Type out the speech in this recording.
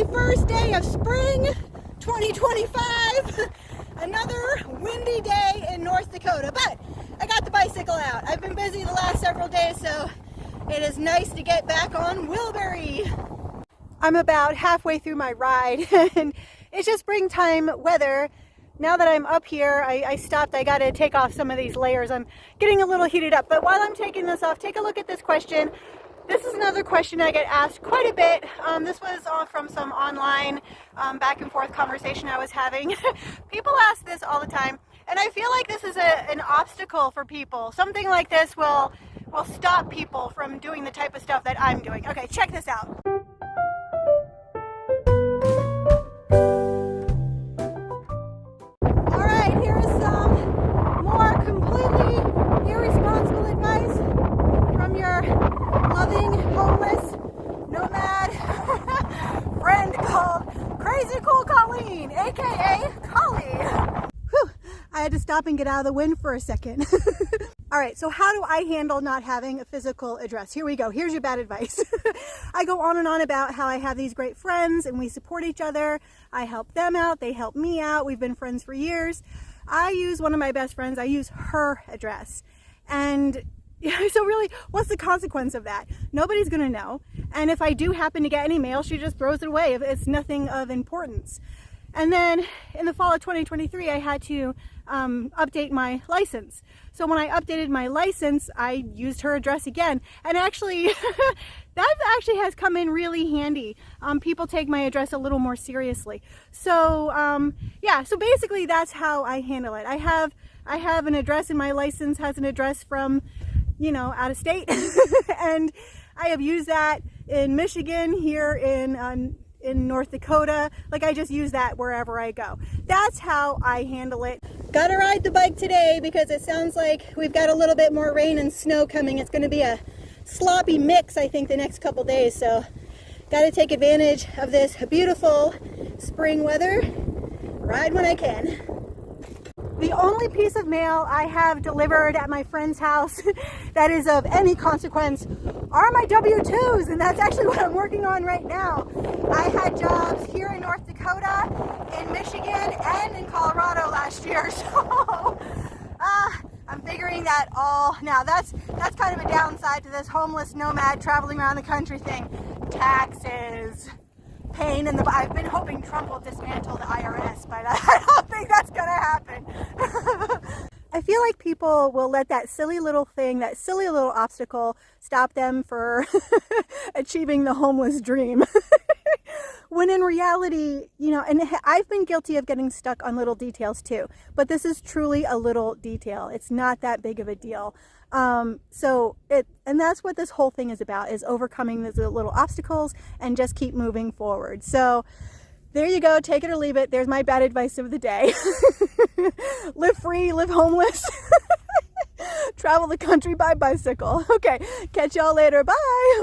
the first day of spring 2025. Another windy day in North Dakota, but I got the bicycle out. I've been busy the last several days, so it is nice to get back on Wilbury. I'm about halfway through my ride and it's just springtime weather. Now that I'm up here, I stopped. I got to take off some of these layers. I'm getting a little heated up, but while I'm taking this off, take a look at this question. This is another question I get asked quite a bit. This was all from some online back and forth conversation I was having. People ask this all the time, and I feel like this is an obstacle for people. Something like this will stop people from doing the type of stuff that I'm doing. Okay, check this out. Here is some more completely irresponsible advice from your loving, homeless, nomad friend called Crazy Cool Colleen, aka Collie. Whew, I had to stop and get out of the wind for a second. All right, so how do I handle not having a physical address? Here we go. Here's your bad advice. I go on and on about how I have these great friends and we support each other. I help them out. They help me out. We've been friends for years. I use one of my best friends. I use her address. And so really, what's the consequence of that? Nobody's going to know. And if I do happen to get any mail, she just throws it away. It's nothing of importance. And then in the fall of 2023, I had to update my license. So when I updated my license, I used her address again. And actually, that actually has come in really handy. People take my address a little more seriously. So yeah, so basically that's how I handle it. I have an address, and my license has an address from, out of state. And I have used that in Michigan, here in North Dakota. Like, I just use that wherever I go. That's how I handle it. Gotta ride the bike today because it sounds like we've got a little bit more rain and snow coming. It's going to be a sloppy mix, I think, the next couple days. So gotta take advantage of this beautiful spring weather. Ride when I can. The only piece of mail I have delivered at my friend's house that is of any consequence are my W-2s, and that's actually what I'm working on right now. I had jobs here in North Dakota, in Michigan, and in Colorado last year, so I'm figuring that all now. That's kind of a downside to this homeless nomad traveling around the country thing. Taxes, pain in the butt. I've been hoping Trump will dismantle the IRS, but I don't think that's gonna happen. I feel like people will let that silly little thing, that silly little obstacle, stop them for achieving the homeless dream. When in reality, and I've been guilty of getting stuck on little details too, but this is truly a little detail. It's not that big of a deal. And that's what this whole thing is about, is overcoming those little obstacles and just keep moving forward. So there you go, take it or leave it. There's my bad advice of the day. Live free, live homeless, travel the country by bicycle. Okay, catch y'all later, bye.